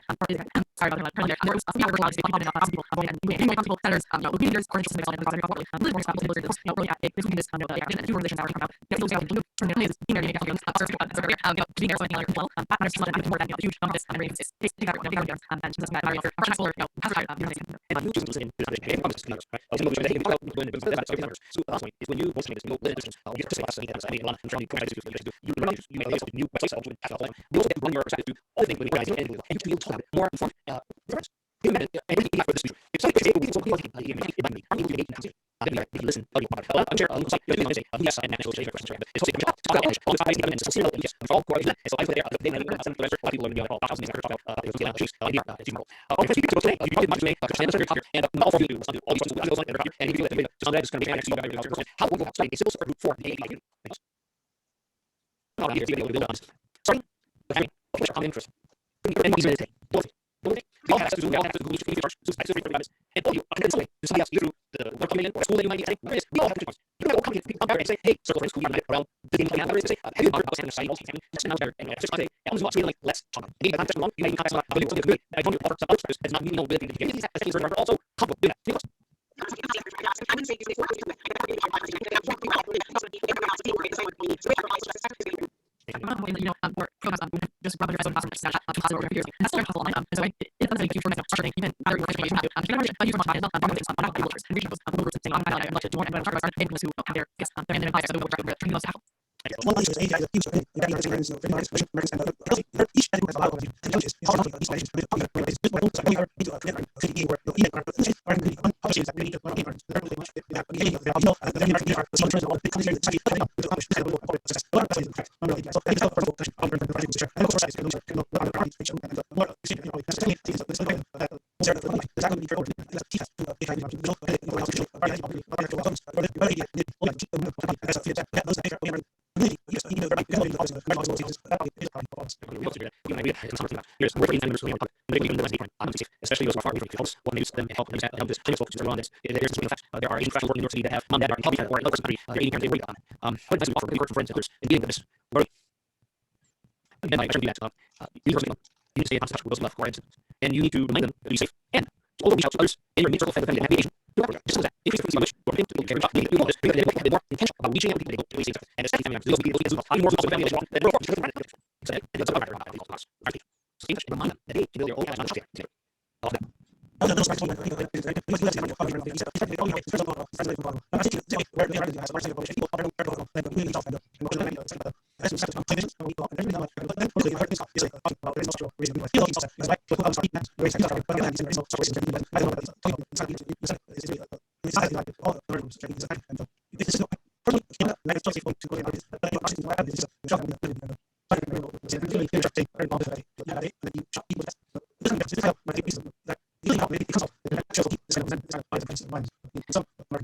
sorry about that earlier there was a lot of people and you possible centers leaders or interested in the project really more responsible to you know really between this and two relations that are about those guys from the place being there being there so I think like well I just wanted to more than the huge number of this and it's together and just that are for you know just rub your eyes on the Snapchat or your and that's very helpful online so it doesn't make a huge difference structuring even other information you can actually use much time on things on Google search and reaching those groups saying I like to join and talk about things who have their guests their independent so we're training those staff one of the issues is huge and that is very so very nice each has a lot of challenges it's also these places with other places just what we are into a different city where you either are going to be publishing that really one paper very much that the beginning of the you know the very are so interested in the country that study to publish this kind of public success a lot of places in fact so I just have a personal question on the project and also size and other parties which and the more you know it's certainly things that going that is there the is that going to be for the teachers to the kind of result and the also party or the very as a feature that those are really yes you know the policy the commercial policies that is part of especially those far away from helps one use them help use that help this focus on this there's in fact there are international university that have mom dad are helping or other country they're eating they on what does we offer we work for friends and others and dealing with this worry again I should do that university you need to stay in touch with those left core and you need to remind them to be safe and to also reach out to others in your circle family and navigation just so that increase the frequency by which you're able to do all this because they have been more intentional about reaching out to people to be safe and especially those people more social family that we're working to so that's about so you should remind them that they can build their own cash on the together all of that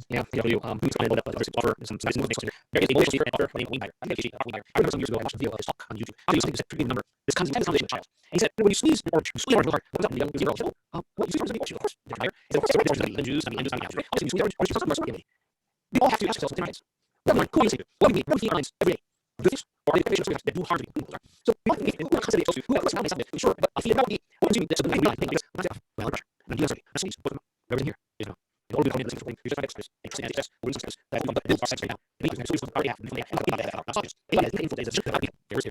yeah, you offer some nice moves there. There is a voice here and offer when I remember some years ago I watched a video of this talk on YouTube. How do you something that number this concept of a child? And he said when you squeeze the orange, you squeeze orange real hard. What comes out in the young 0 years old? What you squeeze orange of course they're higher. Of course it's the juice, I mean juice, obviously you squeeze orange something. We all have to ask ourselves different things. Who do you say? What do we eat lines every day? Do this or are they patients that do hard to be so we want to be constantly exposed to who else not something sure but I feel about what do you that's the main thing because that's well pressure and you that's everything here you know it all becomes the thing you just have express interesting and success or success that we build our sex right now and we can so already have not such it is painful days it's just about there is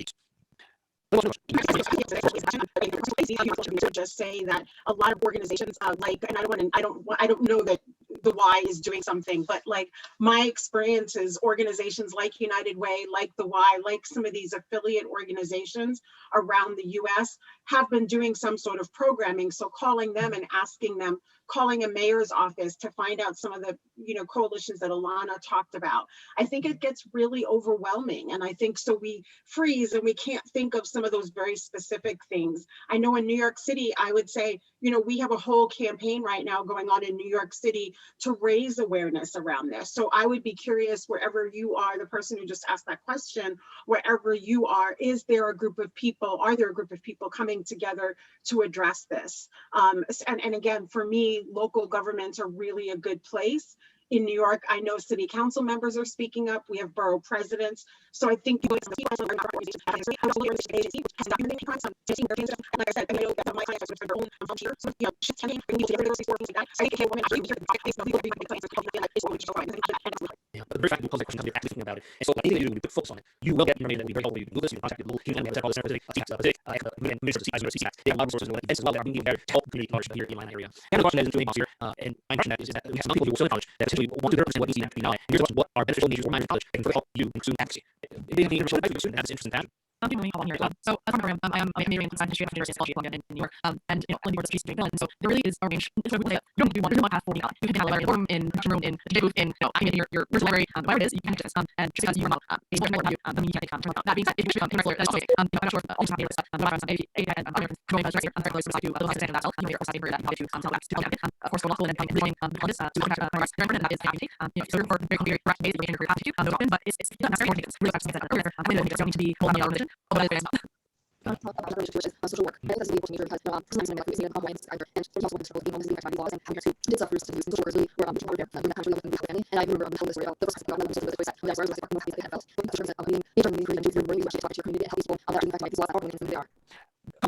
just say that a lot of organizations like, and I don't know that the Y is doing something, but like my experiences, organizations like United Way, like the Y, like some of these affiliate organizations around the US have been doing some sort of programming. So calling them and asking them calling a mayor's office to find out some of the, coalitions that Alana talked about. I think it gets really overwhelming. And I think so we freeze and we can't think of some of those very specific things. I know in New York City, I would say, we have a whole campaign right now going on in New York City to raise awareness around this. So I would be curious, wherever you are, the person who just asked that question, wherever you are, are there a group of people coming together to address this? And again, for me, local governments are really a good place. In New York, I know city council members are speaking up. We have borough presidents. So I think like I said, I know that my clients are their own volunteer. So just tending to get those things like that. I think if a woman actually here, yeah, but the very fact that public questions you're actually thinking about it. And so anything you do, when you put focus on it, you will get information that we very helpful. You can do this, you can contact the local community, all this Pacific, they have a lot of resources and events as well that are being there to help community college here in my area. And the question that is doing here, and my impression is that we have some people who are still in college that essentially want to understand what needs to be done. And here's what are beneficial majors for minors in college that can help you in student advocacy. If they have any information about you, student have this interest in that. So as a program, I am majoring in design history at the University of Columbia in New York, and only board of doing so there really is a range. So we don't do one class for me. You can have a library room in the room in the booth in in your virtual library, whatever it is, you can access and just because you're not is what you then you can take that being said, if you should that's also I'm not sure all the stuff what I'm saying and other going right here very close to those standard that's all you are studying that you have to tell that to of course we're also then reading this to progress and that is happening so for very direct basic way to have to open but it's not necessarily it's really like I said I'm going to be holding my religion but it is social work. I think that's able to measure because sometimes like we see a couple and there's also struggle with the actual laws and how to did stuff for social workers really were doing that kind of family. And I remember telling this story about the first time I was with the voice that I was like more happy that I felt when the that being internally and doing really actually talk to your community and help people that actually impact these laws that are going they are.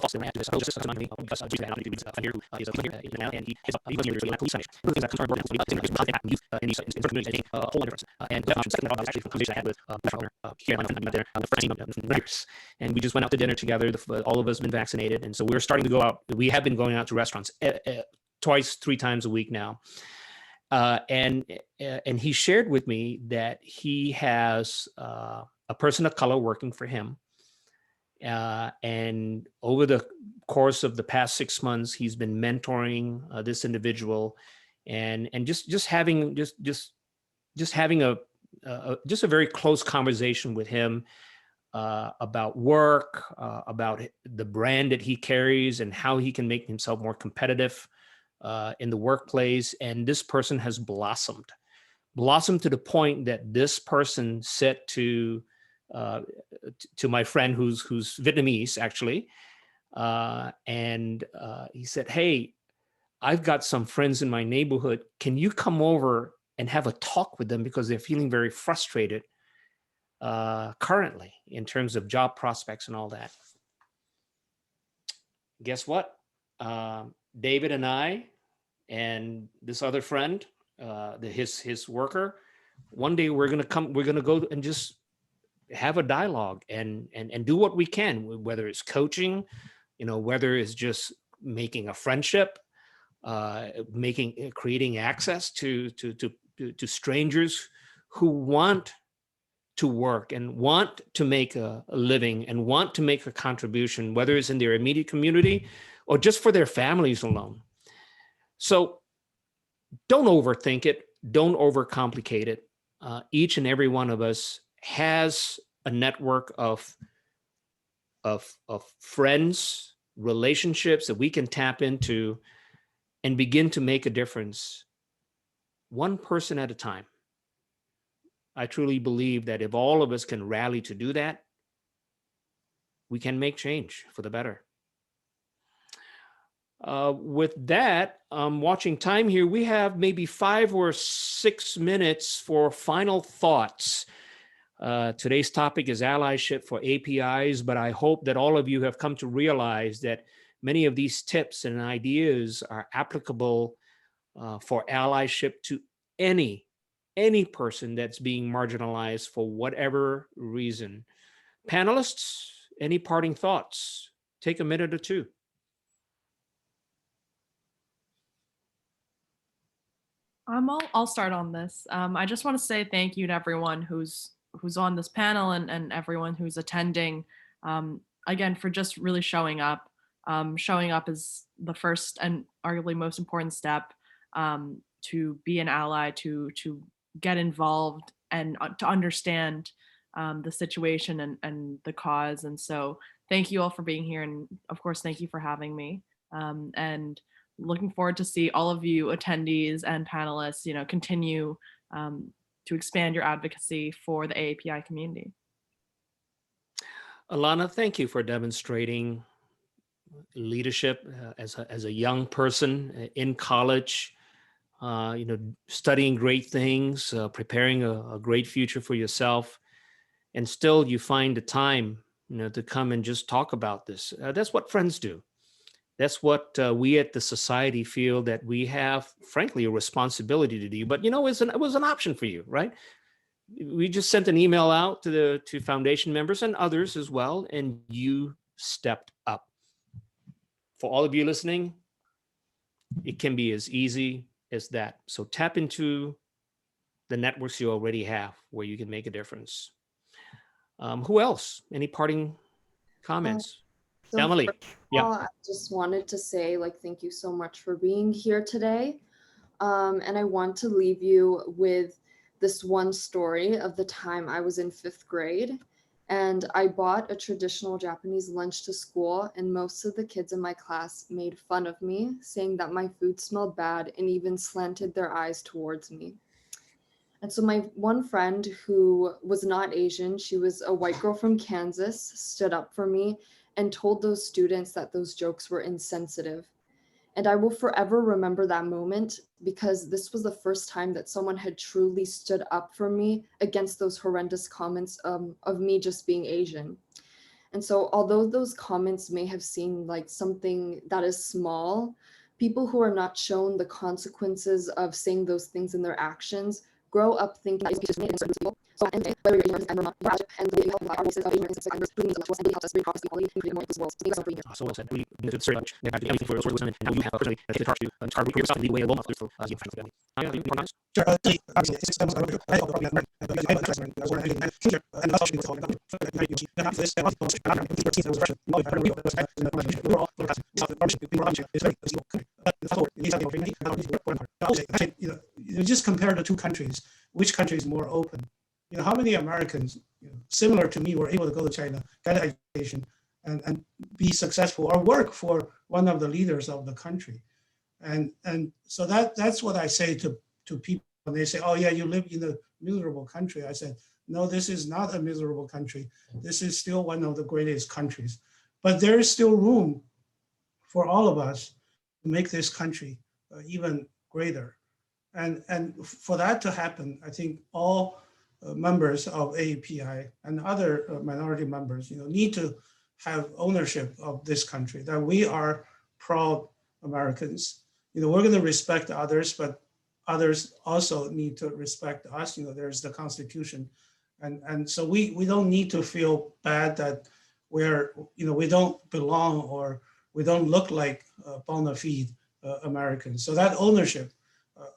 Also, I have to do this. I was just because Tuesday I know here who is a clear now, and he was here in police foundation. One of the things that concerned important is positive impact youth in these communities. I think a whole lot of difference. And the second of all, actually, the conversation I had with here there, the first team of years, and we just went out to dinner together. All of us have been vaccinated, and so we're starting to go out. We have been going out to restaurants twice, 3 times a week now. And he shared with me that he has a person of color working for him. And over the course of the past 6 months, he's been mentoring this individual, and just having a very close conversation with him about work, about the brand that he carries, and how he can make himself more competitive in the workplace. And this person has blossomed to the point that this person said to my friend who's Vietnamese actually, and he said, "Hey, I've got some friends in my neighborhood. Can you come over and have a talk with them because they're feeling very frustrated currently in terms of job prospects and all that?" Guess what? David and I and this other friend, his worker, one day we're gonna go and just have a dialogue and do what we can, whether it's coaching, whether it's just making a friendship, creating access to strangers who want to work and want to make a living and want to make a contribution, whether it's in their immediate community or just for their families alone. So don't overthink it. Don't overcomplicate it. Each and every one of us has a network of friends, relationships that we can tap into and begin to make a difference, one person at a time. I truly believe that if all of us can rally to do that, we can make change for the better. With that, I'm watching time here. We have maybe 5 or 6 minutes for final thoughts. Today's topic is allyship for APIs, but I hope that all of you have come to realize that many of these tips and ideas are applicable for allyship to any person that's being marginalized for whatever reason. Panelists, any parting thoughts? Take a minute or 2. I'll start on this. I just want to say thank you to everyone who's on this panel and everyone who's attending. Again, for just really showing up. Showing up is the first and arguably most important step. to be an ally, to get involved and to understand the situation and the cause. And so thank you all for being here. And of course, thank you for having me. And looking forward to see all of you attendees and panelists, continue to expand your advocacy for the AAPI community. Alana, thank you for demonstrating leadership as a young person in college, studying great things, preparing a great future for yourself, and still you find the time, to come and just talk about this. That's what friends do. That's what we at the society feel that we have, frankly, a responsibility to do. But it was an option for you, right? We just sent an email out to foundation members and others as well, and you stepped up. For all of you listening, it can be as easy as that. So tap into the networks you already have where you can make a difference. Who else? Any parting comments? So Emily. first of Yeah. all, I just wanted to say, thank you so much for being here today. And I want to leave you with this one story of the time I was in 5th grade. And I bought a traditional Japanese lunch to school, and most of the kids in my class made fun of me, saying that my food smelled bad and even slanted their eyes towards me. And so my one friend who was not Asian, she was a white girl from Kansas, stood up for me and told those students that those jokes were insensitive. And I will forever remember that moment because this was the first time that someone had truly stood up for me against those horrendous comments of me just being Asian. And so although those comments may have seemed like something that is small, people who are not shown the consequences of saying those things in their actions grow up thinking that it's just people. So at the end of the day, whether you're Asian or not, you're Asian, and the way we help our voices of Asian and bringing intellectuals and really helped us bring progress to equality and create more of this world. So thank you so much for being here. So well said. We did very much. Everything for listening, and now you have personally taken charge to target for yourself and lead the way alone for you. Sure. Obviously, it's I hope and you just compare the two countries. Which country is more open? How many Americans, similar to me, were able to go to China, get an education, and be successful or work for one of the leaders of the country? And so that's what I say to people when they say, "Oh yeah, you live in a miserable country." I said, "No, this is not a miserable country. This is still one of the greatest countries. But there is still room for all of us to make this country even greater." And for that to happen, I think all members of AAPI and other minority members, need to have ownership of this country, that we are proud Americans. We're going to respect others, but others also need to respect us. There's the Constitution. And so we don't need to feel bad that we don't belong or we don't look like bona fide Americans. So that ownership,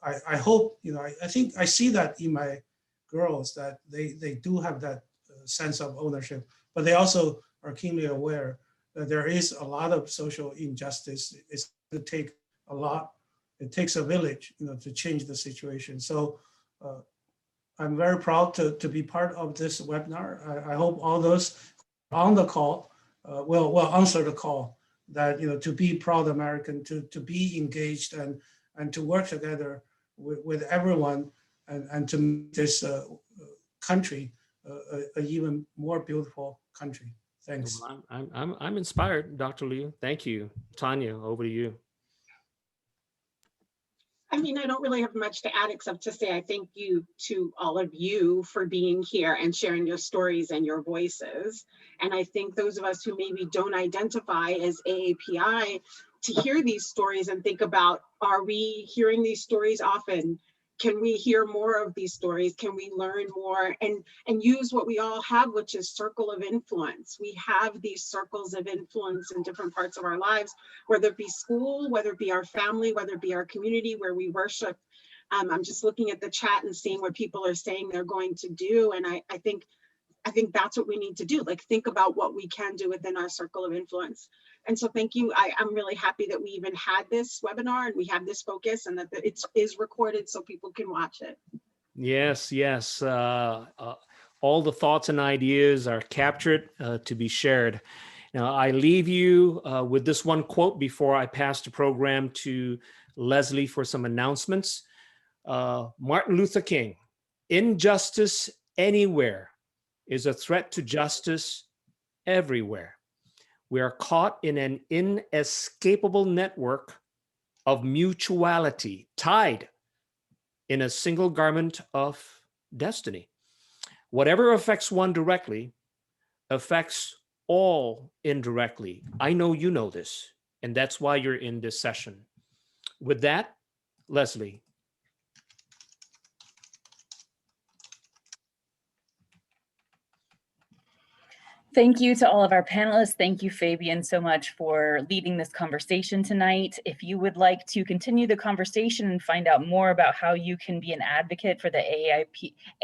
I hope, I think I see that in my girls, that they do have that sense of ownership, but they also are keenly aware that there is a lot of social injustice. It's going to take a lot. It takes a village, to change the situation. So I'm very proud to be part of this webinar. I hope all those on the call will answer the call, that, to be proud American, to be engaged and to work together with everyone and to make this country an even more beautiful country. Thanks. I'm inspired, Dr. Liu. Thank you. Tanya, over to you. I don't really have much to add except to say I thank you to all of you for being here and sharing your stories and your voices. And I think those of us who maybe don't identify as AAPI to hear these stories and think about, are we hearing these stories often? Can we hear more of these stories? Can we learn more and use what we all have, which is circle of influence? We have these circles of influence in different parts of our lives, whether it be school, whether it be our family, whether it be our community where we worship. I'm just looking at the chat and seeing what people are saying they're going to do. And I think I think that's what we need to do. Like, think about what we can do within our circle of influence. And so thank you. I'm really happy that we even had this webinar and we have this focus, and that it is recorded so people can watch it. Yes, yes. All the thoughts and ideas are captured to be shared. Now, I leave you with this one quote before I pass the program to Leslie for some announcements. Martin Luther King: "Injustice anywhere is a threat to justice everywhere. We are caught in an inescapable network of mutuality, tied in a single garment of destiny. Whatever affects one directly affects all indirectly. I know you know this, and that's why you're in this session." With that, Leslie. Thank you to all of our panelists. Thank you, Fabian, so much for leading this conversation tonight. If you would like to continue the conversation and find out more about how you can be an advocate for the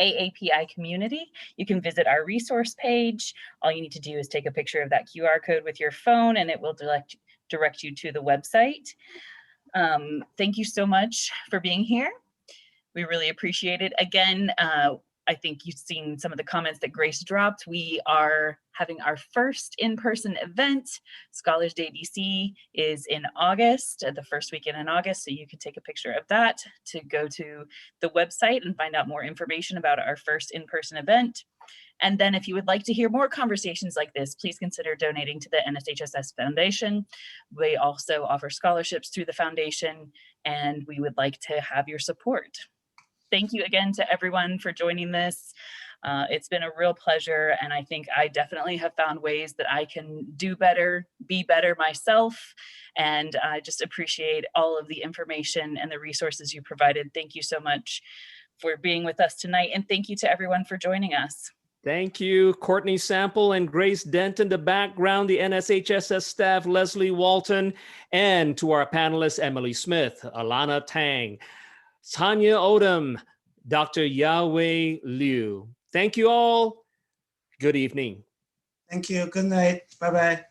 AAPI community, you can visit our resource page. All you need to do is take a picture of that QR code with your phone, and it will direct you to the website. Thank you so much for being here. We really appreciate it. Again, I think you've seen some of the comments that Grace dropped. We are having our first in-person event. Scholars Day DC is in August, the first weekend in August. So you can take a picture of that to go to the website and find out more information about our first in-person event. And then if you would like to hear more conversations like this, please consider donating to the NSHSS Foundation. We also offer scholarships through the foundation, and we would like to have your support. Thank you again to everyone for joining this. It's been a real pleasure, and I think I definitely have found ways that I can do better, be better myself, and I just appreciate all of the information and the resources you provided. Thank you so much for being with us tonight, and thank you to everyone for joining us. Thank you, Courtney Sample and Grace Dent in the background, the NSHSS staff, Leslie Walton, and to our panelists, Emily Smith, Alana Tang, Tanya Odom, Dr. Yahweh Liu. Thank you all. Good evening. Thank you. Good night. Bye-bye.